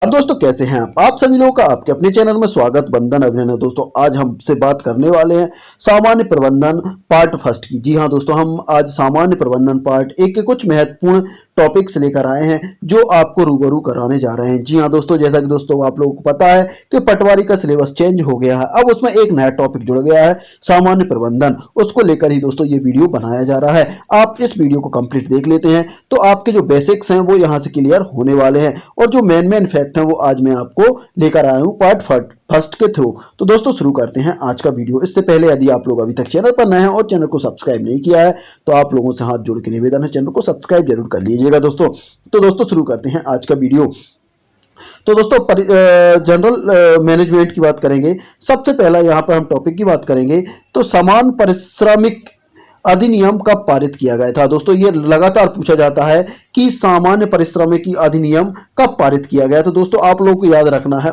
अब दोस्तों कैसे हैं आप सभी लोगों का आपके अपने चैनल में स्वागत बंधन अभिनंदन। दोस्तों आज हमसे बात करने वाले हैं सामान्य प्रबंधन पार्ट फर्स्ट की। जी हाँ दोस्तों, हम आज सामान्य प्रबंधन पार्ट एक के कुछ महत्वपूर्ण टॉपिक्स लेकर आए हैं जो आपको रूबरू कराने जा रहे हैं। जी हाँ दोस्तों, जैसा कि दोस्तों आप लोगों को पता है कि पटवारी का सिलेबस चेंज हो गया है, अब उसमें एक नया टॉपिक जुड़ गया है सामान्य प्रबंधन। उसको लेकर ही दोस्तों ये वीडियो बनाया जा रहा है। आप इस वीडियो को कंप्लीट देख लेते हैं तो आपके जो बेसिक्स हैं वो यहाँ से क्लियर होने वाले हैं और जो मेन फैक्ट हैं वो आज मैं आपको लेकर आया हूँ पार्ट फर्स्ट के थ्रू। तो दोस्तों शुरू करते हैं आज का वीडियो। इससे पहले यदि आप लोग अभी तक चैनल पर नए हैं और चैनल को सब्सक्राइब नहीं किया है तो आप लोगों से हाथ जोड़ के निवेदन है, चैनल को सब्सक्राइब जरूर कर लीजिएगा दोस्तों। तो दोस्तों शुरू करते हैं आज का वीडियो। तो दोस्तों जनरल मैनेजमेंट की बात करेंगे। सबसे पहला यहाँ पर हम टॉपिक की बात करेंगे तो समान पारिश्रमिक अधिनियम कब पारित किया गया था। दोस्तों ये लगातार पूछा जाता है कि सामान्य पारिश्रमिकी अधिनियम कब पारित किया गया। तो दोस्तों आप लोगों को याद रखना है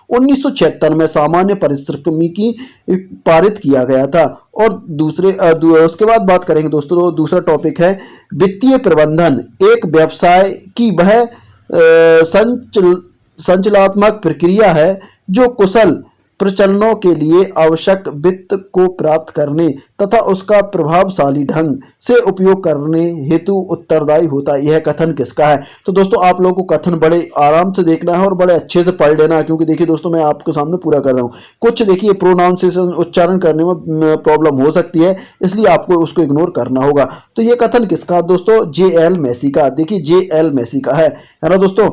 1976 में सामान्य पारिश्रमिकी पारित किया गया था। और उसके बाद बात करेंगे दोस्तों, दूसरा टॉपिक है वित्तीय प्रबंधन एक व्यवसाय की वह संचलनात्मक प्रक्रिया है जो कुशल प्रचलनों के लिए आवश्यक वित्त को प्राप्त करने तथा उसका प्रभावशाली ढंग से उपयोग करने हेतु उत्तरदायी होता है। यह कथन किसका है। तो दोस्तों आप लोगों को कथन बड़े आराम से देखना है और बड़े अच्छे से पढ़ लेना है, क्योंकि देखिए दोस्तों मैं आपके सामने पूरा कर रहा हूँ। कुछ देखिए प्रोनाउंसिएशन उच्चारण करने में प्रॉब्लम हो सकती है, इसलिए आपको उसको इग्नोर करना होगा। तो ये कथन किसका दोस्तों, जे.एल. मेसी का। देखिए जे.एल. मेसी का है ना दोस्तों,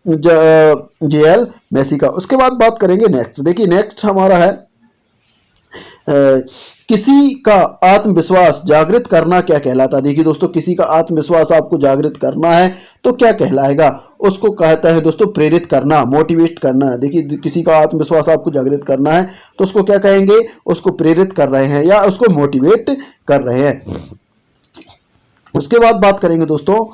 जे.एल. मेसी का। उसके बाद बात करेंगे नेक्स्ट। देखिए नेक्स्ट हमारा है किसी का आत्मविश्वास जागृत करना क्या कहलाता है। देखिए दोस्तों किसी का आत्मविश्वास आपको जागृत करना है तो क्या कहलाएगा, उसको कहता है दोस्तों प्रेरित करना, मोटिवेट करना। देखिए किसी का आत्मविश्वास आपको जागृत करना है तो उसको क्या कहेंगे, उसको प्रेरित कर रहे हैं या उसको मोटिवेट कर रहे हैं। उसके बाद बात करेंगे दोस्तों,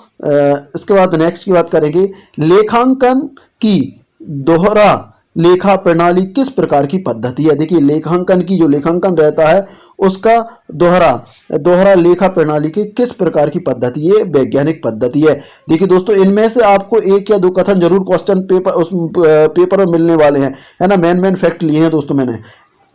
इसके बाद नेक्स्ट की बात करेंगे लेखांकन की दोहरा लेखा प्रणाली किस प्रकार की पद्धति है। देखिए लेखांकन की जो लेखांकन रहता है उसका दोहरा लेखा प्रणाली की किस प्रकार की पद्धति है, वैज्ञानिक पद्धति है। देखिए दोस्तों इनमें से आपको एक या दो कथन जरूर क्वेश्चन पेपर में मिलने वाले हैं, है ना। मेन फैक्ट लिए हैं दोस्तों मैंने।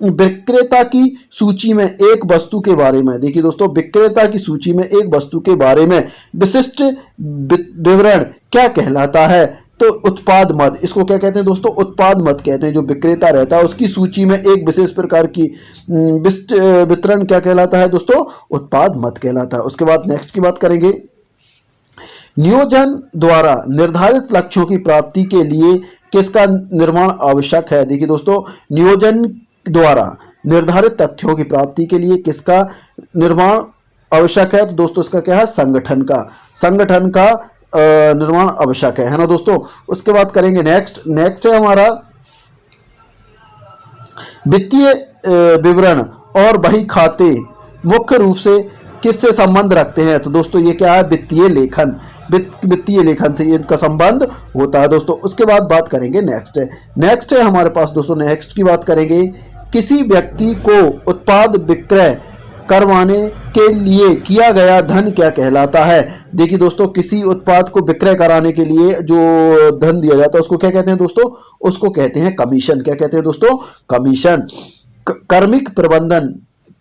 विक्रेता की सूची में एक वस्तु के बारे में, देखिए दोस्तों विक्रेता की सूची में एक वस्तु के बारे में विशिष्ट विवरण क्या कहलाता है। तो उत्पाद मद, इसको क्या कहते हैं दोस्तों, उत्पाद मद कहते हैं। जो विक्रेता रहता है उसकी सूची में एक विशेष प्रकार की वितरण क्या कहलाता है दोस्तों, उत्पाद मद कहलाता है। उसके बाद नेक्स्ट की बात करेंगे नियोजन द्वारा निर्धारित लक्ष्यों की प्राप्ति के लिए किसका निर्माण आवश्यक है। देखिए दोस्तों नियोजन द्वारा निर्धारित तथ्यों की प्राप्ति के लिए किसका निर्माण आवश्यक है। तो दोस्तों इसका क्या है, संगठन का निर्माण आवश्यक है ना दोस्तों। उसके बाद करेंगे नेक्स्ट है हमारा वित्तीय विवरण और बही खाते मुख्य रूप से किससे संबंध रखते हैं। तो दोस्तों ये क्या है, वित्तीय लेखन से इनका संबंध होता है दोस्तों। उसके बाद बात करेंगे नेक्स्ट है हमारे पास दोस्तों, नेक्स्ट की बात करेंगे किसी व्यक्ति को उत्पाद विक्रय करवाने के लिए किया गया धन क्या कहलाता है। देखिए दोस्तों किसी उत्पाद को विक्रय कराने के लिए जो धन दिया जाता है उसको क्या कहते हैं दोस्तों, उसको कहते हैं कमीशन। क्या कहते हैं दोस्तों, कमीशन। कार्मिक प्रबंधन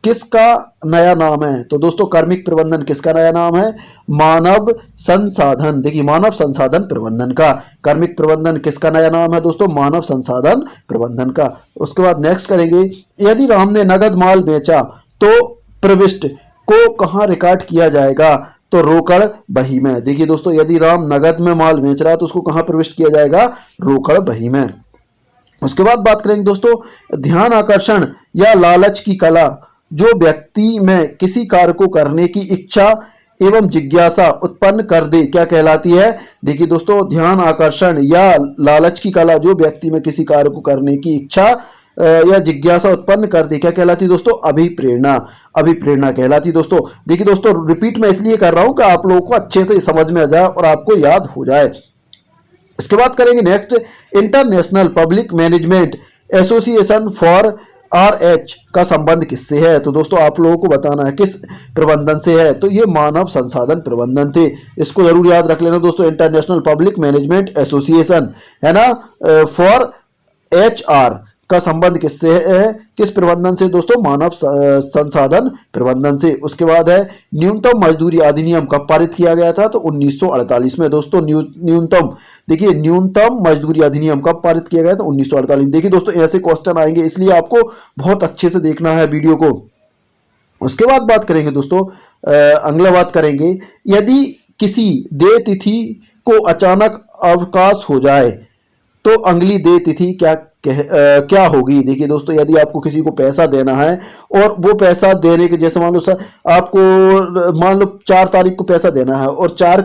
किसका नया नाम है। तो दोस्तों कार्मिक प्रबंधन किसका नया नाम है, मानव संसाधन। देखिए मानव संसाधन प्रबंधन का कार्मिक प्रबंधन किसका नया नाम है दोस्तों, मानव संसाधन प्रबंधन का। उसके बाद नेक्स्ट करेंगे यदि राम ने नगद माल बेचा तो प्रविष्ट को कहां रिकॉर्ड किया जाएगा। तो रोकड़ बही में। देखिए दोस्तों यदि राम नगद में माल बेच रहा है तो उसको कहां प्रविष्ट किया जाएगा, रोकड़ बही में। उसके बाद बात करेंगे दोस्तों ध्यान आकर्षण या लालच की कला जो व्यक्ति में किसी कार्य को करने की इच्छा एवं जिज्ञासा उत्पन्न कर दे क्या कहलाती है। देखिए दोस्तों ध्यान आकर्षण या लालच की कला जो व्यक्ति में किसी कार्य को करने की इच्छा या जिज्ञासा उत्पन्न कर दे क्या कहलाती है दोस्तों, अभिप्रेरणा कहलाती दोस्तों। देखिए दोस्तों रिपीट मैं इसलिए कर रहा हूं कि आप लोगों को अच्छे से समझ में आ जाए और आपको याद हो जाए। इसके बाद करेंगे next international public management association for RH का संबंध किससे है? तो दोस्तों आप लोगों को बताना है किस प्रबंधन से है, तो ये मानव संसाधन प्रबंधन थे। इसको जरूर याद रख लेना दोस्तों, इंटरनेशनल पब्लिक मैनेजमेंट एसोसिएशन है ना, फॉर HR का संबंध किससे है, किस प्रबंधन से दोस्तों, मानव संसाधन प्रबंधन से। उसके बाद है न्यूनतम मजदूरी अधिनियम कब पारित किया गया था? तो 1948 में दोस्तों। न्यूनतम, देखिए न्यूनतम मजदूरी अधिनियम कब पारित किया गया था? 1948। देखिए दोस्तों ऐसे क्वेश्चन आएंगे, इसलिए आपको बहुत अच्छे से देखना है वीडियो को। उसके बाद बात करेंगे दोस्तों, अगला बात करेंगे, यदि किसी देय तिथि को अचानक अवकाश हो जाए तो अगली देय तिथि क्या होगी? देखिए दोस्तों, यदि आपको किसी को पैसा देना है और वो पैसा देने के, जैसे मान लो सर आपको मान लो 4 तारीख को पैसा देना है और 4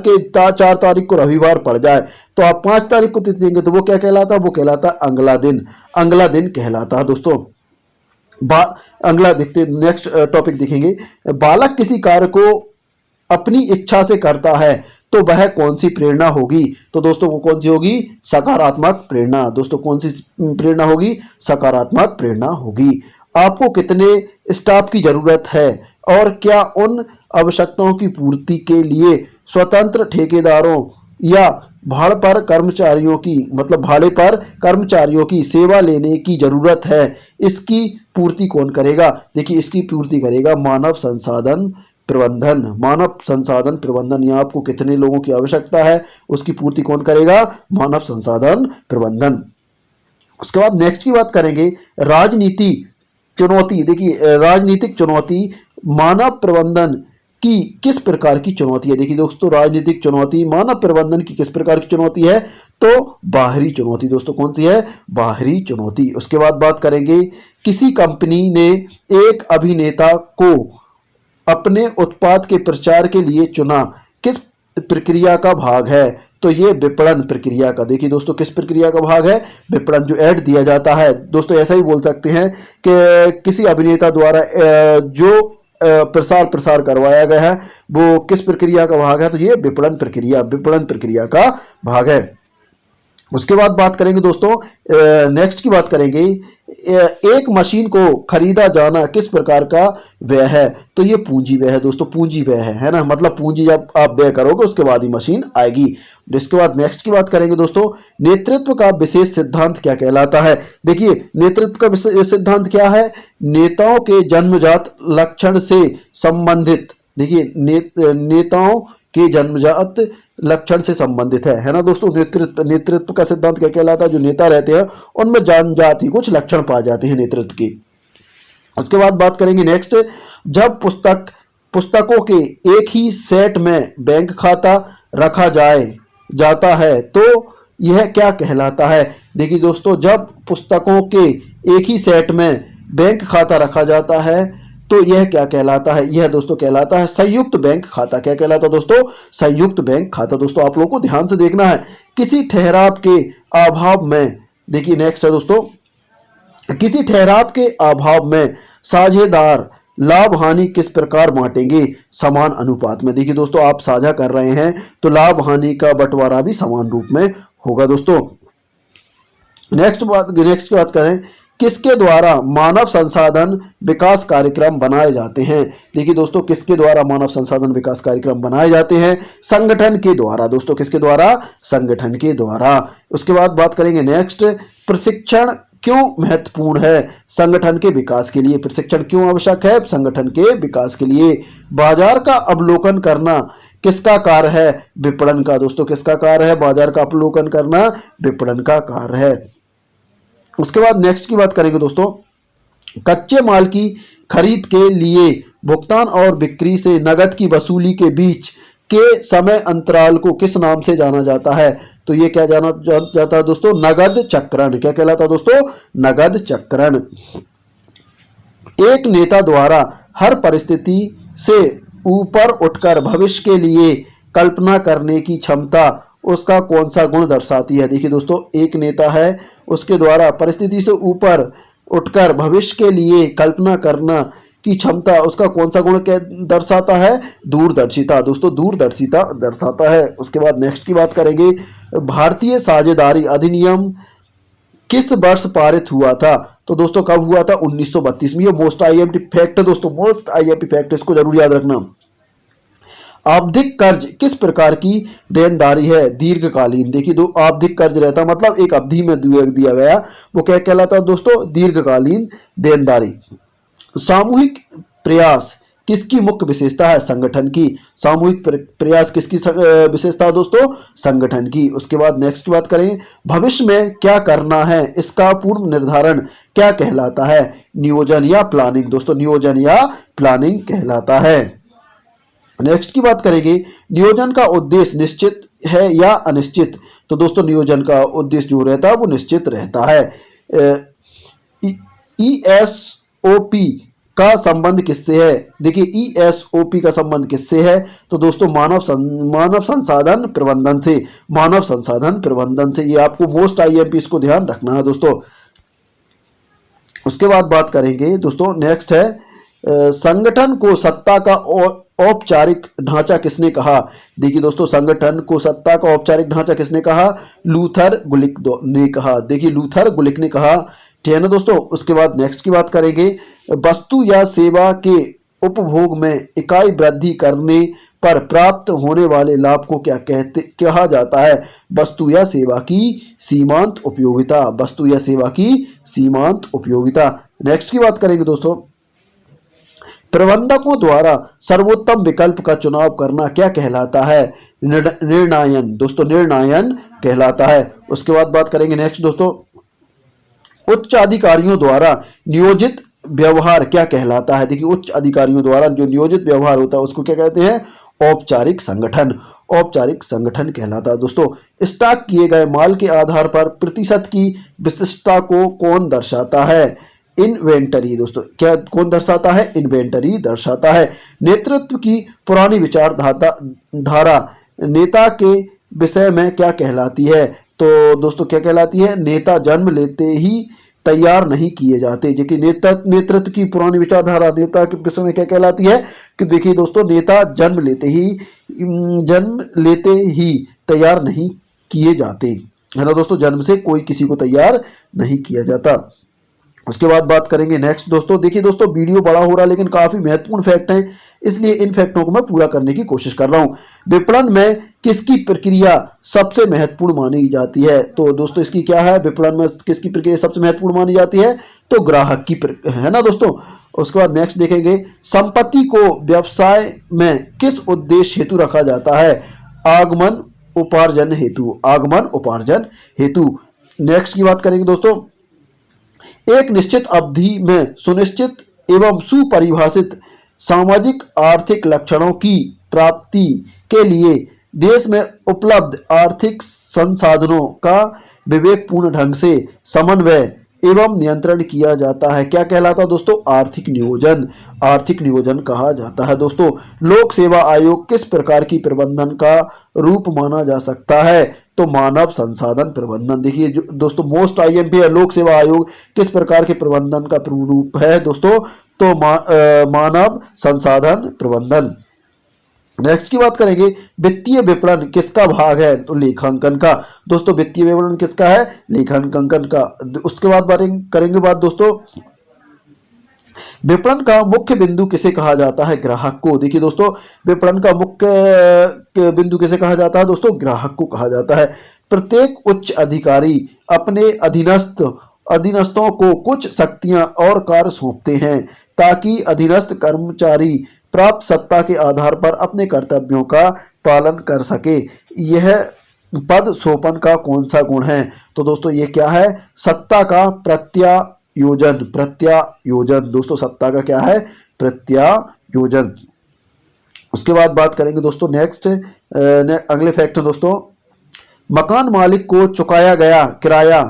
तारीख को रविवार पड़ जाए, तो आप 5 तारीख को तिथि देंगे, तो वो क्या कहलाता है? वो कहलाता है अगला दिन, अगला दिन कहलाता है दोस्तों। अगला देखते, नेक्स्ट टॉपिक देखेंगे, बालक किसी कार्य को अपनी इच्छा से करता है तो वह कौन सी प्रेरणा होगी? तो दोस्तों वो कौन सी होगी? सकारात्मक प्रेरणा। दोस्तों कौन सी प्रेरणा होगी? सकारात्मक प्रेरणा होगी। आपको कितने स्टाफ की जरूरत है और क्या उन आवश्यकताओं की पूर्ति के लिए स्वतंत्र ठेकेदारों या भाड़े पर कर्मचारियों की सेवा लेने की जरूरत है? इसकी पूर्ति कौन करेगा? देखिए इसकी पूर्ति करेगा मानव संसाधन प्रबंधन। मानव संसाधन प्रबंधन, यहाँ आपको कितने लोगों की आवश्यकता है उसकी पूर्ति कौन करेगा? मानव संसाधन प्रबंधन। उसके बाद नेक्स्ट की बात करेंगे, राजनीति चुनौती। देखिए राजनीतिक चुनौती मानव प्रबंधन की किस प्रकार की चुनौती है? देखिए दोस्तों, राजनीतिक चुनौती मानव प्रबंधन की किस प्रकार की चुनौती है? तो बाहरी चुनौती। दोस्तों कौन सी है? बाहरी चुनौती। उसके बाद बात करेंगे, किसी कंपनी ने एक अभिनेता को अपने उत्पाद के प्रचार के लिए चुना, किस प्रक्रिया का भाग है? तो ये विपणन प्रक्रिया का। देखिए दोस्तों किस प्रक्रिया का भाग है? विपणन, जो ऐड दिया जाता है। दोस्तों ऐसा ही बोल सकते हैं कि किसी अभिनेता द्वारा जो प्रसार करवाया गया है वो किस प्रक्रिया का भाग है? तो ये विपणन प्रक्रिया का भाग है। उसके बाद बात करेंगे दोस्तों, नेक्स्ट की बात करेंगे, एक मशीन को खरीदा जाना किस प्रकार का व्यय है? तो ये पूंजी व्यय है दोस्तों, पूंजी व्यय है ना, मतलब पूंजी जब आप व्यय करोगे उसके बाद ही मशीन आएगी। इसके बाद नेक्स्ट की बात करेंगे दोस्तों, नेतृत्व का विशेष सिद्धांत क्या कहलाता है? देखिए नेतृत्व का विशेष सिद्धांत क्या है? नेताओं के जन्मजात लक्षण से संबंधित। देखिए नेताओं के जन्मजात लक्षण से संबंधित है ना दोस्तों। नेतृत्व का सिद्धांत क्या कहलाता है? जो नेता रहते हैं उनमें जन्मजात ही कुछ लक्षण पाए जाते हैं नेतृत्व के। उसके बाद बात करेंगे नेक्स्ट, जब पुस्तकों के एक ही सेट में बैंक खाता रखा जाता है तो यह क्या कहलाता है? देखिए दोस्तों, जब पुस्तकों के एक ही सेट में बैंक खाता रखा जाता है तो यह क्या कहलाता है? यह दोस्तों कहलाता है संयुक्त बैंक खाता। क्या कहलाता है दोस्तों? संयुक्त बैंक खाता। दोस्तों आप लोगों को ध्यान से देखना है, किसी ठहराव के अभाव में, देखिए नेक्स्ट है दोस्तों, किसी ठहराव के अभाव में साझेदार लाभ हानि किस प्रकार बांटेंगे? समान अनुपात में। देखिए दोस्तों, आप साझा कर रहे हैं तो लाभ हानि का बंटवारा भी समान रूप में होगा दोस्तों। नेक्स्ट की बात करें, किसके द्वारा मानव संसाधन विकास कार्यक्रम बनाए जाते हैं? देखिए दोस्तों, किसके द्वारा मानव संसाधन विकास कार्यक्रम बनाए जाते हैं? संगठन के द्वारा। दोस्तों किसके द्वारा? संगठन के द्वारा। उसके बाद बात करेंगे नेक्स्ट, प्रशिक्षण क्यों महत्वपूर्ण है संगठन के विकास के लिए? प्रशिक्षण क्यों आवश्यक है संगठन के विकास के लिए? बाजार का अवलोकन करना किसका कार्य है? विपणन का। दोस्तों किसका कार्य है? बाजार का अवलोकन करना विपणन का कार्य है। उसके बाद नेक्स्ट की बात करेंगे दोस्तों, कच्चे माल की खरीद के लिए भुगतान और बिक्री से नगद की वसूली के बीच के समय अंतराल को किस नाम से जाना जाता है? तो ये क्या जाना जाता है दोस्तों? नगद चक्रण। क्या कहलाता है दोस्तों? नगद चक्रण। एक नेता द्वारा हर परिस्थिति से ऊपर उठकर भविष्य के लिए कल्पना करने की क्षमता उसका कौन सा गुण दर्शाती है? देखिए दोस्तों, एक नेता है, उसके द्वारा परिस्थिति से ऊपर उठकर भविष्य के लिए कल्पना करना की क्षमता उसका कौन सा गुण दर्शाता है? दूरदर्शिता। दोस्तों दूरदर्शिता दर्शाता है। उसके बाद नेक्स्ट की बात करेंगे, भारतीय साझेदारी अधिनियम किस वर्ष पारित हुआ था? तो दोस्तों कब हुआ था? 1932 में। ये मोस्ट आईएमपी फैक्ट है दोस्तों, मोस्ट आईएमपी फैक्ट, इसको जरूर याद रखना। आवधिक कर्ज किस प्रकार की देनदारी है? दीर्घकालीन। देखिए दो आवधिक कर्ज रहता है मतलब एक अवधि में दिया गया, वो क्या कहलाता है दोस्तों? दीर्घकालीन देनदारी। सामूहिक प्रयास किसकी मुख्य विशेषता है? संगठन की। सामूहिक प्रयास किसकी विशेषता है दोस्तों? संगठन की। उसके बाद नेक्स्ट की बात करें, भविष्य में क्या करना है इसका पूर्व निर्धारण क्या कहलाता है? नियोजन या प्लानिंग। दोस्तों नियोजन या प्लानिंग कहलाता है। नेक्स्ट की बात करेंगे, नियोजन का उद्देश्य निश्चित है या अनिश्चित? तो दोस्तों नियोजन का उद्देश्य जो रहता है वो निश्चित रहता है। ईएसओपी का संबंध किससे है? देखिए ईएसओपी का संबंध किससे है? तो दोस्तों मानव संसाधन प्रबंधन से। मानव संसाधन प्रबंधन से। ये आपको मोस्ट आईएमपी, इसको ध्यान रखना है दोस्तों। उसके बाद बात करेंगे दोस्तों, नेक्स्ट है संगठन को सत्ता का औपचारिक ढांचा किसने कहा? देखिए दोस्तों संगठन को सत्ता का औपचारिक ढांचा किसने कहा? लूथर गुलिक ने कहा। देखिए लूथर गुलिक ने कहा, ठीक है ना दोस्तों। उसके बाद नेक्स्ट की बात करेंगे, वस्तु या सेवा के उपभोग में इकाई वृद्धि करने पर प्राप्त होने वाले लाभ को क्या कहा जाता है? वस्तु या सेवा की सीमांत उपयोगिता। वस्तु या सेवा की सीमांत उपयोगिता। नेक्स्ट की बात करेंगे दोस्तों, प्रबंधकों द्वारा सर्वोत्तम विकल्प का चुनाव करना क्या कहलाता है? निर्णयन। दोस्तों निर्णयन कहलाता है। उसके बाद बात करेंगे नेक्स्ट दोस्तों, उच्च अधिकारियों द्वारा नियोजित व्यवहार क्या कहलाता है? देखिए उच्च अधिकारियों द्वारा जो नियोजित व्यवहार होता है उसको क्या कहते हैं? औपचारिक संगठन। औपचारिक संगठन कहलाता है दोस्तों। स्टॉक किए गए माल के आधार पर प्रतिशत की विशिष्टता को कौन दर्शाता है? इन्वेंटरी। दोस्तों क्या कौन दर्शाता है? इन्वेंटरी दर्शाता है। नेतृत्व की पुरानी विचारधारा नेता के विषय में क्या कहलाती है? तो दोस्तों क्या कहलाती है? नेता जन्म लेते ही तैयार नहीं किए जाते। देखिए नेतृत्व की पुरानी विचारधारा नेता के विषय में क्या कहलाती है? कि देखिए दोस्तों नेता जन्म लेते ही तैयार नहीं किए जाते, है ना दोस्तों। जन्म से कोई किसी को तैयार नहीं किया जाता। उसके बाद बात करेंगे नेक्स्ट दोस्तों, देखिए दोस्तों वीडियो बड़ा हो रहा है लेकिन काफी महत्वपूर्ण फैक्ट हैं, इसलिए इन फैक्टों को मैं पूरा करने की कोशिश कर रहा हूं। विपणन में किसकी प्रक्रिया सबसे महत्वपूर्ण मानी जाती है? तो दोस्तों इसकी क्या है? विपणन में किसकी प्रक्रिया सबसे महत्वपूर्ण मानी जाती है? तो ग्राहक की, है ना दोस्तों। उसके बाद नेक्स्ट देखेंगे, संपत्ति को व्यवसाय में किस उद्देश्य हेतु रखा जाता है? आगमन उपार्जन हेतु। आगमन उपार्जन हेतु। नेक्स्ट की बात करेंगे दोस्तों, एक निश्चित अवधि में सुनिश्चित एवं सुपरिभाषित सामाजिक आर्थिक लक्षणों की प्राप्ति के लिए देश में उपलब्ध आर्थिक संसाधनों का विवेकपूर्ण ढंग से समन्वय एवं नियंत्रण किया जाता है। क्या कहलाता है दोस्तों? आर्थिक नियोजन। आर्थिक नियोजन कहा जाता है दोस्तों। लोक सेवा आयोग किस प्रकार की प्रबंधन का रूप माना जा सकता है? तो मानव संसाधन प्रबंधन। देखिए दोस्तों मोस्ट आईएमपी है, लोक सेवा आयोग किस प्रकार के प्रबंधन का रूप है दोस्तों? तो मानव संसाधन प्रबंधन। नेक्स्ट की बात करेंगे, वित्तीय विपणन किसका भाग है? तो लेखांकन का। दोस्तों वित्तीय विपणन किसका है? लेखांकन का। उसके बाद करेंगे बात दोस्तों, विपणन का मुख्य बिंदु किसे कहा जाता है? ग्राहक को। देखिए दोस्तों विपणन का मुख्य बिंदु किसे कहा जाता है दोस्तों? ग्राहक को कहा जाता है। प्रत्येक उच्च अधिकारी अपने अधीनस्थों को कुछ शक्तियां और कार्य सौंपते हैं ताकि अधीनस्थ कर्मचारी प्राप्त सत्ता के आधार पर अपने कर्तव्यों का पालन कर सके। यह पद सोपन का कौन सा गुण है? तो दोस्तों ये क्या है? सत्ता का प्रत्यायोजन। प्रत्यायोजन दोस्तों सत्ता का क्या है? प्रत्यायोजन। उसके बाद बात करेंगे दोस्तों नेक्स्ट अगले फैक्ट दोस्तों, मकान मालिक को चुकाया गया किराया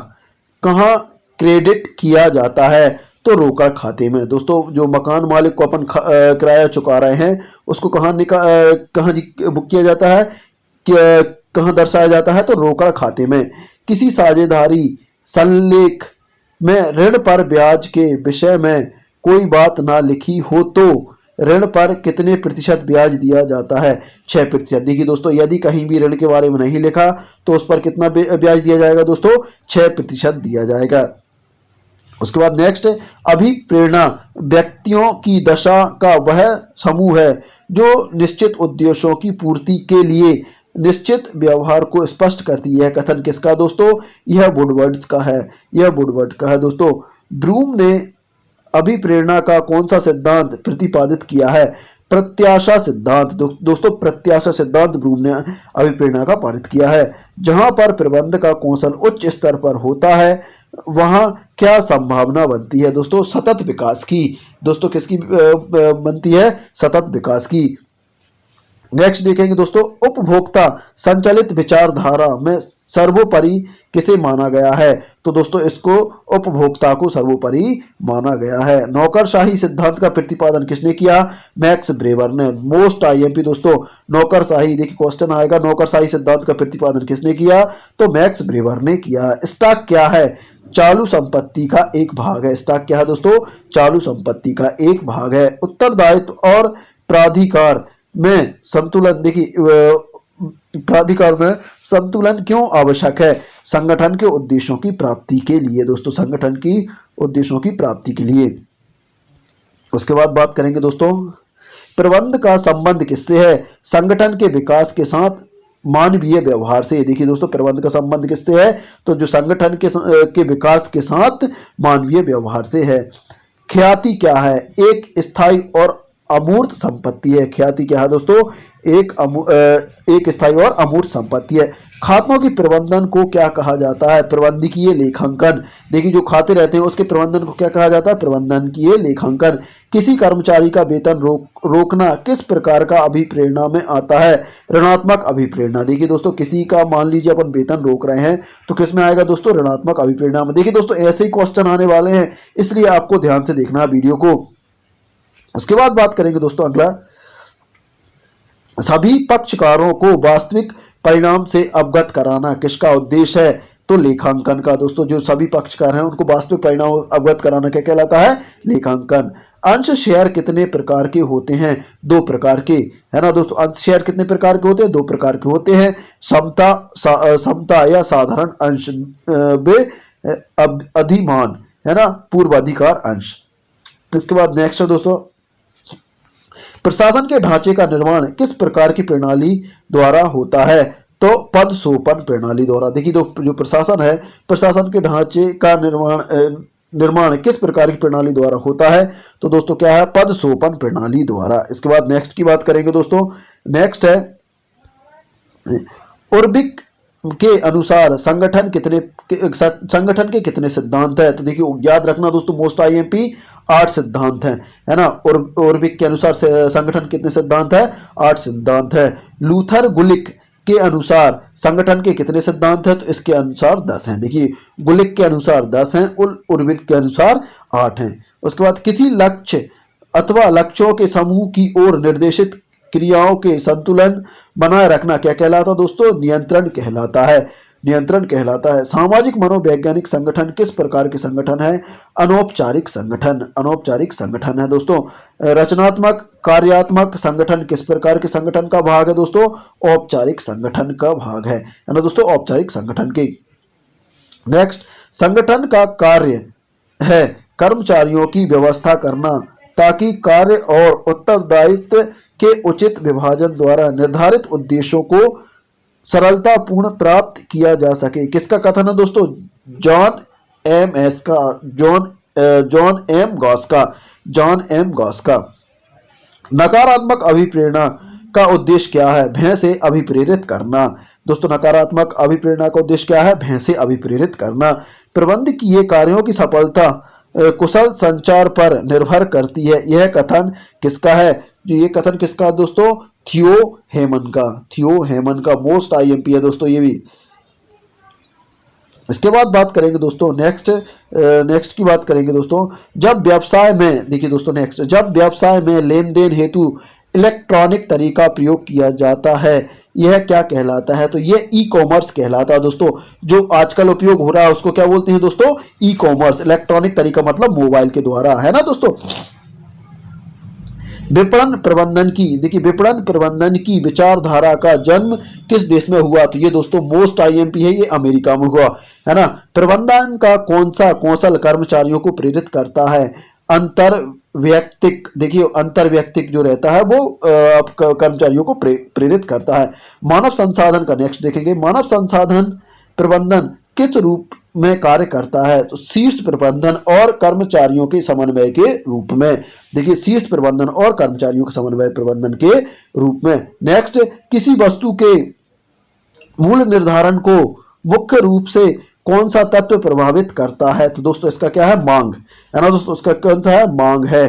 कहाँ क्रेडिट किया जाता है? तो रोकड़ खाते में। दोस्तों जो मकान मालिक को अपन किराया चुका रहे हैं उसको कहाँ बुक किया जाता है? कहाँ दर्शाया जाता है? तो रोकड़ खाते में। किसी साझेदारी संलेख में ऋण पर ब्याज के विषय में कोई बात ना लिखी हो तो ऋण पर कितने प्रतिशत ब्याज दिया जाता है? 6%। देखिए दोस्तों यदि कहीं भी ऋण के बारे में नहीं लिखा तो उस पर कितना ब्याज दिया जाएगा दोस्तों? 6% दिया जाएगा। उसके बाद नेक्स्ट है, अभिप्रेरणा व्यक्तियों की दशा का वह समूह है जो निश्चित उद्देश्यों की पूर्ति के लिए निश्चित व्यवहार को स्पष्ट करती है। कथन किसका दोस्तों? यह वुडवर्ड्स का है, यह वुडवर्ड का है दोस्तों। ब्रूम ने अभिप्रेरणा का कौन सा सिद्धांत प्रतिपादित किया है? प्रत्याशा सिद्धांत। दोस्तों प्रत्याशा सिद्धांत ब्रूम ने अभिप्रेरणा का पारित किया है। जहां पर प्रबंध का कौशल उच्च स्तर पर होता है वहां क्या संभावना बनती है? दोस्तों सतत विकास की। दोस्तों किसकी बनती है? सतत विकास की। नेक्स्ट देखेंगे दोस्तों, उपभोक्ता संचालित विचारधारा में सर्वोपरि किसे माना गया है? तो दोस्तों इसको उपभोक्ता को सर्वोपरि माना गया है। नौकरशाही सिद्धांत का प्रतिपादन किसने किया? मैक्स ब्रेवर ने। मोस्ट आईएमपी दोस्तों नौकरशाही, देखिए क्वेश्चन आएगा, नौकरशाही सिद्धांत का प्रतिपादन किसने किया? तो मैक्स ब्रेवर ने किया। स्टॉक क्या है? चालू संपत्ति का एक भाग है। स्टॉक क्या है दोस्तों? चालू संपत्ति का एक भाग है। उत्तरदायित्व और प्राधिकार में संतुलन, देखिए प्राधिकार में संतुलन क्यों आवश्यक है? संगठन के उद्देश्यों की प्राप्ति के लिए दोस्तों, संगठन की उद्देश्यों की प्राप्ति के लिए। उसके बाद बात करेंगे दोस्तों, प्रबंध का संबंध किससे है? संगठन के विकास के साथ मानवीय व्यवहार से। देखिए दोस्तों प्रबंध का संबंध किससे है? तो जो संगठन के विकास के साथ मानवीय व्यवहार से है। ख्याति क्या है? एक स्थायी और अमूर्त संपत्ति है। ख्याति क्या है दोस्तों? एक स्थायी और अमूर्त संपत्ति है। खातों के प्रबंधन को क्या कहा जाता है? प्रबंधकीय लेखांकन। देखिए जो खाते रहते हैं उसके प्रबंधन को क्या कहा जाता है? प्रबंधकीय लेखांकन। किसी कर्मचारी का वेतन रोकना किस प्रकार का अभिप्रेरणा में आता है? ऋणात्मक अभिप्रेरणा। देखिए दोस्तों किसी का मान लीजिए अपन वेतन रोक रहे हैं तो किस में आएगा दोस्तों? ऋणात्मक अभिप्रेरणा में। देखिए दोस्तों ऐसे ही क्वेश्चन आने वाले हैं, इसलिए आपको ध्यान से देखना है वीडियो को। उसके बाद बात करेंगे दोस्तों अगला, सभी पक्षकारों को वास्तविक परिणाम से अवगत कराना किसका उद्देश्य है? तो लेखांकन का। दोस्तों जो सभी पक्षकार हैं उनको वास्तविक परिणाम अवगत कराना क्या कहलाता है? लेखांकन। अंश शेयर कितने प्रकार के होते हैं? दो प्रकार के, है ना दोस्तों। अंश शेयर कितने प्रकार के होते हैं? दो प्रकार के होते हैं। समता या साधारण अंश वे अधिमान, है ना, पूर्वाधिकार अंश। इसके बाद नेक्स्ट है दोस्तों, प्रशासन के ढांचे का निर्माण किस प्रकार की प्रणाली द्वारा होता है? तो पद सोपन प्रणाली द्वारा। देखिए जो प्रशासन है, प्रशासन के ढांचे का निर्माण किस प्रकार की प्रणाली द्वारा होता है? तो दोस्तों क्या है? पद सोपन प्रणाली द्वारा। इसके बाद नेक्स्ट की बात करेंगे दोस्तों। नेक्स्ट है, उर्बिक के अनुसार संगठन के कितने सिद्धांत है? तो देखिए याद रखना दोस्तों मोस्ट आईएमपी 8 सिद्धांत हैं, है ना। उर्बिक के अनुसार संगठन कितने सिद्धांत है? 8 सिद्धांत है। लूथर गुलिक के अनुसार संगठन के कितने सिद्धांत हैं? तो इसके अनुसार 10 हैं। देखिए गुलिक के अनुसार 10 हैं, उर्बिक के अनुसार 8 हैं। उसके बाद किसी लक्ष्य अथवा लक्ष्यों के समूह की ओर निर्देशित क्रियाओं के संतुलन बनाए रखना क्या कहलाता है दोस्तों? नियंत्रण कहलाता है। नियंत्रण कहलाता है। सामाजिक मनोवैज्ञानिक संगठन किस प्रकार के संगठन है? अनौपचारिक संगठन। अनौपचारिक संगठन है दोस्तों। रचनात्मक कार्यात्मक संगठन किस प्रकार के संगठन का भाग है दोस्तों? औपचारिक संगठन का भाग है ना दोस्तों, औपचारिक संगठन के। नेक्स्ट, संगठन का कार्य है कर्मचारियों की व्यवस्था करना ताकि कार्य और उत्तरदायित्व के उचित विभाजन द्वारा निर्धारित उद्देश्यों को सरलतापूर्ण प्राप्त किया जा सके। किसका कथन है दोस्तों? जॉन एम गॉस का। नकारात्मक अभिप्रेरणा का उद्देश्य क्या है? भय से अभिप्रेरित करना। दोस्तों नकारात्मक अभिप्रेरणा का उद्देश्य क्या है? भय से अभिप्रेरित करना। प्रबंध किए कार्यों की सफलता कुशल संचार पर निर्भर करती है। यह कथन किसका है? ये कथन किसका दोस्तों? थियो हेमन का। थियो हेमन का मोस्ट आईएमपी है दोस्तों ये भी। इसके बाद बात करेंगे दोस्तों नेक्स्ट की बात करेंगे दोस्तों, जब व्यवसाय में, देखिए दोस्तों नेक्स्ट, जब व्यवसाय में लेन देन हेतु इलेक्ट्रॉनिक तरीका प्रयोग किया जाता है यह क्या कहलाता है? तो ये ई कॉमर्स कहलाता है दोस्तों। जो आजकल उपयोग हो रहा है उसको क्या बोलते हैं दोस्तों? E commerce. इलेक्ट्रॉनिक तरीका मतलब मोबाइल के द्वारा, है ना दोस्तों। विपणन प्रबंधन की, देखिए विपणन प्रबंधन की विचारधारा का जन्म किस देश में हुआ? तो ये दोस्तों मोस्ट आईएमपी है, ये अमेरिका में हुआ, है ना। प्रबंधन का कौन सा कौशल कर्मचारियों को प्रेरित करता है? अंतर व्यक्तिक, देखिए अंतर व्यक्तिक जो रहता है वो कर्मचारियों को प्रेरित करता है। मानव संसाधन का नेक्स्ट देखेंगे, मानव संसाधन प्रबंधन किस रूप में कार्य करता है? तो शीर्ष प्रबंधन और कर्मचारियों के समन्वय के रूप में, देखिए शीर्ष प्रबंधन और कर्मचारियों के समन्वय प्रबंधन के रूप में। नेक्स्ट, किसी वस्तु के मूल्य निर्धारण को मुख्य रूप से कौन सा तत्व प्रभावित करता है? तो दोस्तों इसका क्या है? मांग, है ना दोस्तों, इसका कौन सा है? मांग है।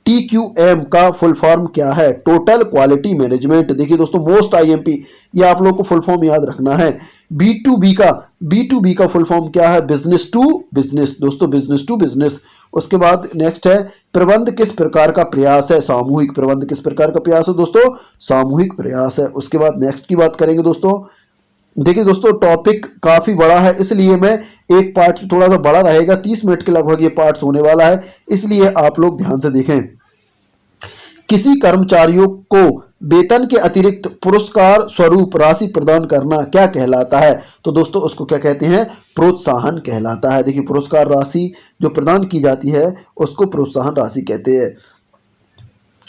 TQM का फुल फॉर्म क्या है? Total quality management. देखिए दोस्तों मोस्ट आईएमपी, ये आप लोग को फुल फॉर्म याद रखना है। B2B का फुल फॉर्म क्या है? बिजनेस टू बिजनेस, दोस्तों बिजनेस टू बिजनेस। उसके बाद नेक्स्ट है, प्रबंध किस प्रकार का प्रयास है? सामूहिक। प्रबंध किस प्रकार का प्रयास है दोस्तों? सामूहिक प्रयास है। उसके बाद नेक्स्ट की बात करेंगे दोस्तों। देखिए दोस्तों टॉपिक काफी बड़ा है, इसलिए मैं एक पार्ट थोड़ा सा बड़ा रहेगा, 30 मिनट के लगभग ये पार्ट होने वाला है, इसलिए आप लोग ध्यान से देखें। किसी कर्मचारियों को वेतन के अतिरिक्त पुरस्कार स्वरूप राशि प्रदान करना क्या कहलाता है? तो दोस्तों उसको क्या कहते हैं? प्रोत्साहन कहलाता है। देखिए पुरस्कार राशि जो प्रदान की जाती है उसको प्रोत्साहन राशि कहते हैं।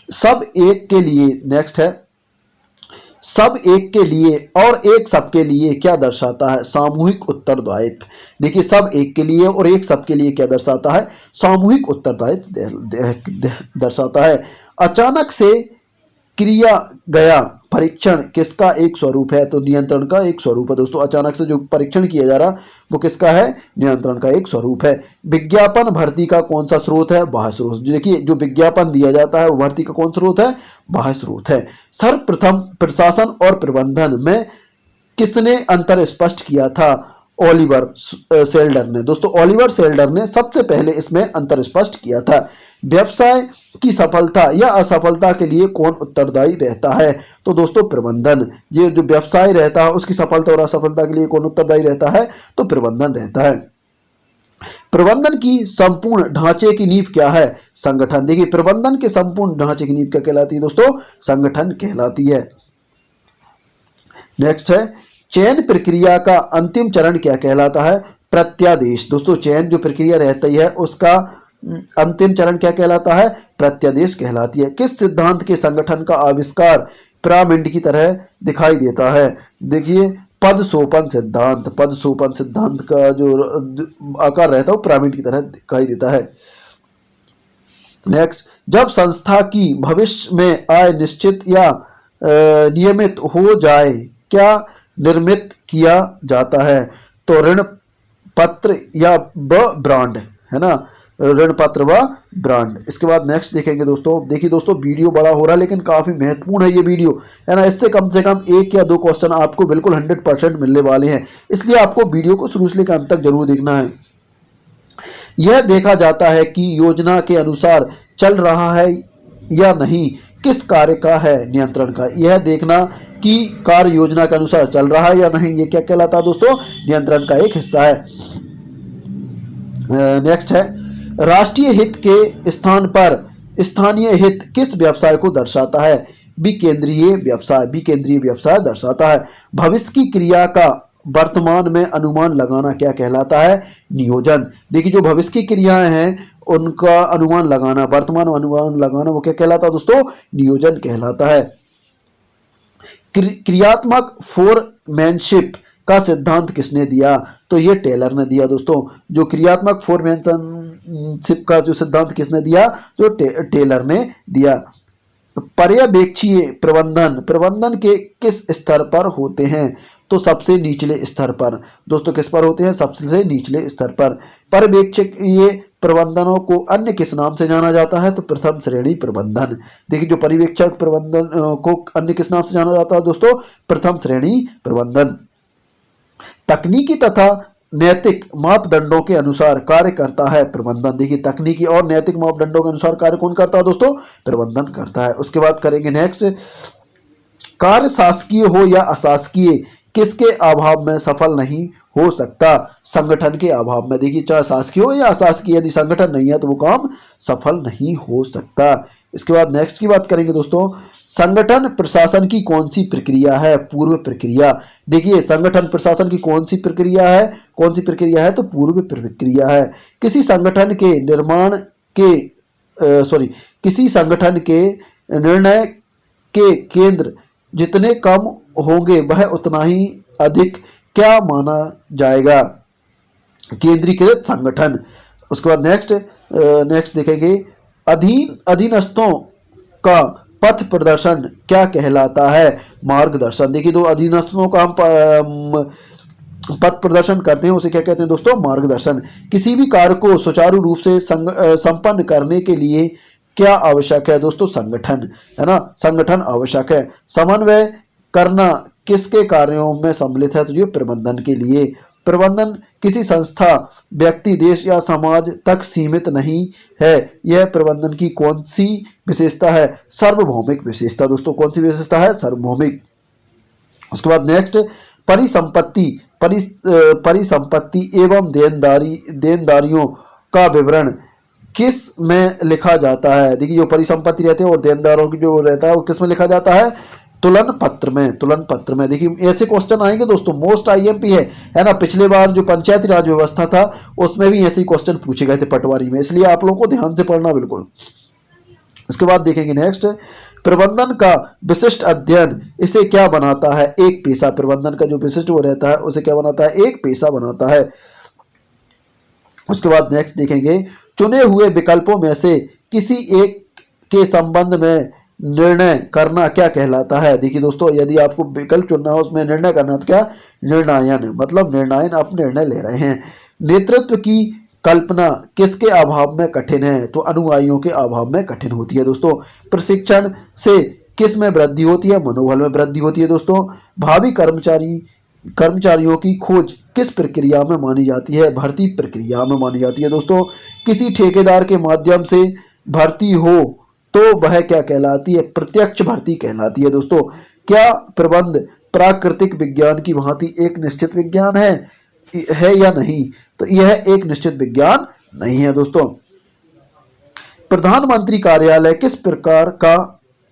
सब एक के लिए, नेक्स्ट है, सब एक के लिए और एक सबके लिए क्या दर्शाता है? सामूहिक उत्तरदायित्व। देखिए सब एक के लिए और एक सबके लिए क्या दर्शाता है? सामूहिक उत्तरदायित्व दर्शाता है। अचानक से किया गया परीक्षण किसका एक स्वरूप है? तो नियंत्रण का एक स्वरूप है दोस्तों। अचानक से जो परीक्षण किया जा रहा वो किसका है? नियंत्रण का एक स्वरूप है। विज्ञापन भर्ती का कौन सा स्रोत है? बाह्य स्रोत। देखिए जो विज्ञापन दिया जाता है वो भर्ती का कौन स्रोत है? बाह्य स्रोत है। सर्वप्रथम प्रशासन और प्रबंधन में किसने अंतर स्पष्ट किया था? ओलिवर सेल्डर ने। दोस्तों ओलिवर सेल्डर ने सबसे पहले इसमें अंतर स्पष्ट किया था। व्यवसाय की सफलता या असफलता के लिए कौन उत्तरदायी रहता है? तो दोस्तों प्रबंधन। ये जो व्यवसाय रहता है उसकी सफलता और असफलता के लिए कौन उत्तरदायी रहता है? तो प्रबंधन रहता है। प्रबंधन की संपूर्ण ढांचे की नींव क्या है? संगठन। देखिए प्रबंधन के संपूर्ण ढांचे की नींव क्या कहलाती है दोस्तों? संगठन कहलाती है। नेक्स्ट है, चयन प्रक्रिया का अंतिम चरण क्या कहलाता है? प्रत्यादेश। दोस्तों चयन जो प्रक्रिया रहती है उसका अंतिम चरण क्या कहलाता है? प्रत्यादेश कहलाती है। किस सिद्धांत के संगठन का आविष्कार पिरामिड की तरह दिखाई देता है? देखिए पद सोपन सिद्धांत। पद सोपन सिद्धांत का जो आकार रहता है वो पिरामिड की तरह दिखाई देता है। नेक्स्ट, जब संस्था की भविष्य में आय निश्चित या नियमित हो जाए क्या निर्मित किया जाता है? तो ऋण पत्र या ब्रांड, है ना, ऋण पत्र व ब्रांड। इसके बाद नेक्स्ट देखेंगे दोस्तों। देखिए दोस्तों वीडियो बड़ा हो रहा है लेकिन काफी महत्वपूर्ण है ये वीडियो, है ना। इससे कम से कम 1 या 2 क्वेश्चन आपको बिल्कुल 100% मिलने वाले हैं, इसलिए आपको वीडियो को शुरू से लेकर अंत तक जरूर देखना है। यह देखा जाता है कि योजना के अनुसार चल रहा है या नहीं किस कार्य का है? नियंत्रण का। यह देखना कि कार्य योजना के अनुसार चल रहा है या नहीं, ये क्या कहलाता है दोस्तों? नियंत्रण का एक हिस्सा है। नेक्स्ट है, राष्ट्रीय हित के स्थान पर स्थानीय हित किस व्यवसाय को दर्शाता है? विकेंद्रीय व्यवसाय। विकेंद्रीय व्यवसाय दर्शाता है। भविष्य की क्रिया का वर्तमान में अनुमान लगाना क्या कहलाता है? नियोजन। देखिए जो भविष्य की क्रियाएं हैं उनका अनुमान लगाना, वर्तमान अनुमान लगाना, वो क्या कहलाता है दोस्तों? नियोजन कहलाता है। क्रियात्मक फोरमैनशिप का सिद्धांत किसने दिया? तो ये टेलर ने दिया दोस्तों। जो क्रियात्मक फोरमैनशिप का जो सिद्धांत किसने दिया? जो टेलर ने दिया। पर्यवेक्षीय प्रबंधन प्रबंधन के किस स्तर पर होते हैं? तो सबसे निचले स्तर पर। दोस्तों किस पर होते हैं? सबसे निचले स्तर पर। पर्यवेक्षकीय प्रबंधनों को अन्य किस नाम से जाना जाता है? तो प्रथम श्रेणी प्रबंधन। देखिए जो पर्यवेक्षक प्रबंधन को अन्य किस नाम से जाना जाता है दोस्तों? प्रथम श्रेणी प्रबंधन। तकनीकी तथा नैतिक मापदंडों के अनुसार कार्य करता है प्रबंधन। देखिए तकनीकी और नैतिक मापदंडों के अनुसार कार्य कौन करता है दोस्तों? प्रबंधन करता है। उसके बाद करेंगे नेक्स्ट, कार्य शासकीय हो या अशासकीय किसके अभाव में सफल नहीं हो सकता? संगठन के अभाव में। देखिए चाहे शासकीय हो या अशासकीय, यदि संगठन नहीं है तो वो काम सफल नहीं हो सकता। इसके बाद नेक्स्ट की बात करेंगे दोस्तों, संगठन प्रशासन की कौन सी प्रक्रिया है? पूर्व प्रक्रिया। देखिए संगठन प्रशासन की कौन सी प्रक्रिया है? कौन सी प्रक्रिया है? तो पूर्व प्रक्रिया है। किसी संगठन के निर्माण के सॉरी किसी संगठन के निर्णय के केंद्र जितने कम होंगे वह उतना ही अधिक क्या माना जाएगा? केंद्रीकृत संगठन। उसके बाद नेक्स्ट देखेंगे, अधीनस्थों का पथ प्रदर्शन क्या कहलाता है? मार्गदर्शन। देखिए दो अधीनस्थों का हम पथ प्रदर्शन करते हैं उसे क्या कहते हैं दोस्तों? मार्गदर्शन। किसी भी कार्य को सुचारू रूप से संपन्न करने के लिए क्या आवश्यक है दोस्तों? संगठन, है ना, संगठन आवश्यक है। समन्वय करना किसके कार्यों में सम्मिलित है? तो ये प्रबंधन के लिए। प्रबंधन किसी संस्था, व्यक्ति, देश या समाज तक सीमित नहीं है। यह प्रबंधन की कौन सी विशेषता है? सार्वभौमिक विशेषता। दोस्तों कौन सी विशेषता है? सार्वभौमिक। उसके बाद नेक्स्ट, परिसंपत्ति एवं देनदारियों का विवरण किस में लिखा जाता है? देखिए जो परिसंपत्ति रहते हैं और देनदारों की जो रहता है वो किस में लिखा जाता है? तुलन पत्र में। तुलन पत्र में। देखिए ऐसे क्वेश्चन आएंगे दोस्तों, मोस्ट आईएमपी है ना। पिछले बार जो पंचायती राज व्यवस्था था उसमें भी ऐसे क्वेश्चन पूछे गए थे पटवारी में, इसलिए आप लोगों को ध्यान से पढ़ना बिल्कुल। उसके बाद देखेंगे नेक्स्ट, प्रबंधन का विशिष्ट अध्ययन इसे क्या बनाता है? एक पेशा। प्रबंधन का जो विशिष्ट वो रहता है उसे क्या बनाता है? एक पेशा बनाता है। उसके बाद नेक्स्ट देखेंगे, चुने हुए विकल्पों में से किसी एक के संबंध में निर्णय करना क्या कहलाता है? देखिए दोस्तों यदि आपको विकल्प चुनना है उसमें निर्णय करना है तो क्या? निर्णायन, मतलब निर्णायन, आप निर्णय ले रहे हैं। नेतृत्व की कल्पना किसके अभाव में कठिन है? तो अनुयायियों के अभाव में कठिन होती है दोस्तों। प्रशिक्षण से किस में वृद्धि होती है? मनोबल में वृद्धि होती है दोस्तों। भावी कर्मचारियों की खोज किस प्रक्रिया में मानी जाती है? भर्ती प्रक्रिया में मानी जाती है दोस्तों। किसी ठेकेदार के माध्यम से भर्ती हो तो वह क्या कहलाती है? प्रत्यक्ष भर्ती कहलाती है दोस्तों। क्या प्रबंध प्राकृतिक विज्ञान की भांति एक निश्चित विज्ञान है या नहीं? तो यह एक निश्चित विज्ञान नहीं है दोस्तों। प्रधानमंत्री कार्यालय किस प्रकार का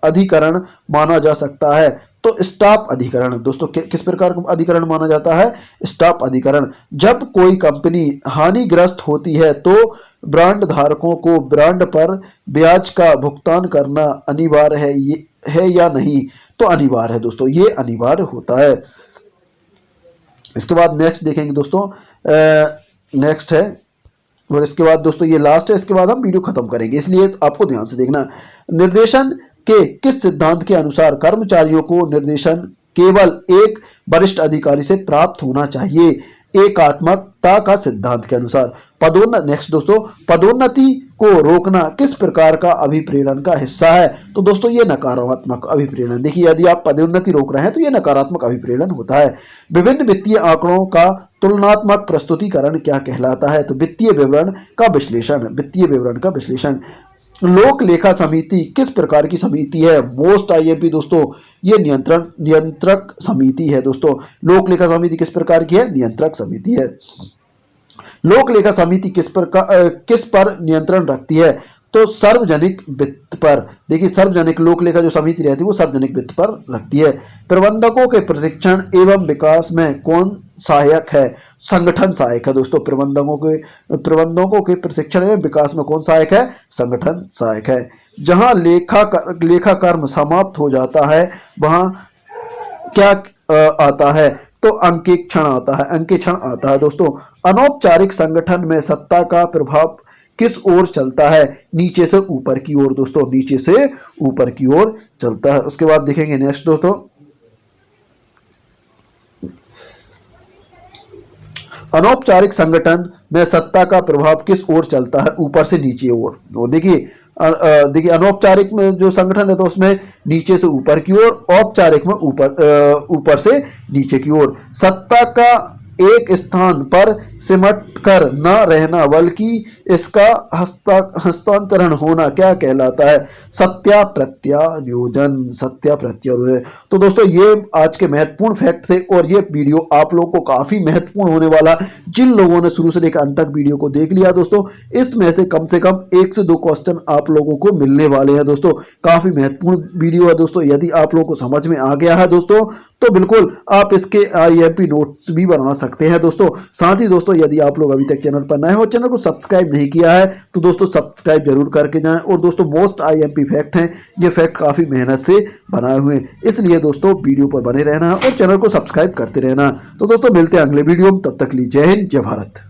अधिकरण माना जा सकता है? तो स्टाफ अधिकरण। दोस्तों किस प्रकार का अधिकरण माना जाता है? स्टाफ अधिकरण। जब कोई कंपनी हानिग्रस्त होती है तो ब्रांड धारकों को ब्रांड पर ब्याज का भुगतान करना अनिवार्य है या नहीं? तो अनिवार्य है दोस्तों, ये अनिवार्य होता है। इसके बाद नेक्स्ट देखेंगे दोस्तों, नेक्स्ट है और इसके बाद दोस्तों ये लास्ट है, इसके बाद हम वीडियो खत्म करेंगे, इसलिए आपको ध्यान से देखना। निर्देशन के किस सिद्धांत के अनुसार कर्मचारियों को निर्देशन केवल एक वरिष्ठ अधिकारी से प्राप्त होना चाहिए? एकात्मकता का सिद्धांत के अनुसार। नेक्स्ट दोस्तों, पदोन्नति को रोकना किस प्रकार का अभिप्रेरण का हिस्सा है? तो दोस्तों ये नकारात्मक अभिप्रेरण। देखिए यदि आप पदोन्नति रोक रहे हैं तो ये नकारात्मक अभिप्रेरण होता है। विभिन्न वित्तीय आंकड़ों का तुलनात्मक प्रस्तुतिकरण क्या कहलाता है? तो वित्तीय विवरण का विश्लेषण। वित्तीय विवरण का विश्लेषण। लोक लेखा समिति किस प्रकार की समिति है? मोस्ट आईएमपी दोस्तों, ये नियंत्रक समिति है दोस्तों। लोक लेखा समिति किस प्रकार की है? नियंत्रक समिति है। लोक लेखा समिति किस पर नियंत्रण रखती है? तो सार्वजनिक वित्त पर। देखिए सार्वजनिक लोक लेखा जो समिति रहती है वो सार्वजनिक वित्त पर रखती है। प्रबंधकों के प्रशिक्षण एवं विकास में कौन सहायक है? संगठन सहायक है दोस्तों। प्रबंधकों के प्रशिक्षण एवं विकास में कौन सहायक है? संगठन सहायक है। जहां लेखा कर्म समाप्त हो जाता है वहां क्या आता है? तो अंकेक्षण आता है। अंकेक्षण आता है दोस्तों। अनौपचारिक संगठन में सत्ता का प्रभाव किस ओर चलता है? नीचे से ऊपर की ओर दोस्तों, नीचे से ऊपर की ओर चलता है। उसके बाद देखेंगे नेक्स्ट दोस्तों, अनौपचारिक संगठन में सत्ता का प्रभाव किस ओर चलता है? ऊपर से नीचे ओर। देखिए अनौपचारिक में जो संगठन है तो उसमें नीचे से ऊपर की ओर, औपचारिक में ऊपर से नीचे की ओर। सत्ता का एक स्थान पर सिमट कर न रहना बल्कि इसका हस्तांतरण होना क्या कहलाता है? सत्याप्रत्यायोजन। सत्याप्रत्यायोजन। तो दोस्तों ये आज के महत्वपूर्ण फैक्ट थे और ये वीडियो आप लोगों को काफी महत्वपूर्ण होने वाला। जिन लोगों ने शुरू से लेकर अंत तक वीडियो को देख लिया दोस्तों, इसमें से कम 1 से 2 क्वेश्चन आप लोगों को मिलने वाले हैं दोस्तों। काफी महत्वपूर्ण वीडियो है दोस्तों। यदि आप लोगों को समझ में आ गया है दोस्तों तो बिल्कुल आप इसके IMP नोट्स भी बना सकते हैं दोस्तों। साथ ही दोस्तों यदि आप लोग अभी तक चैनल पर नए हो, चैनल को सब्सक्राइब नहीं किया है तो दोस्तों सब्सक्राइब जरूर करके जाएं। और दोस्तों मोस्ट IMP फैक्ट हैं, ये फैक्ट काफी मेहनत से बनाए हुए हैं, इसलिए दोस्तों वीडियो पर बने रहना और चैनल को सब्सक्राइब करते रहना। तो दोस्तों मिलते हैं अगले वीडियो में, तब तक के लिए जय हिंद, जय भारत।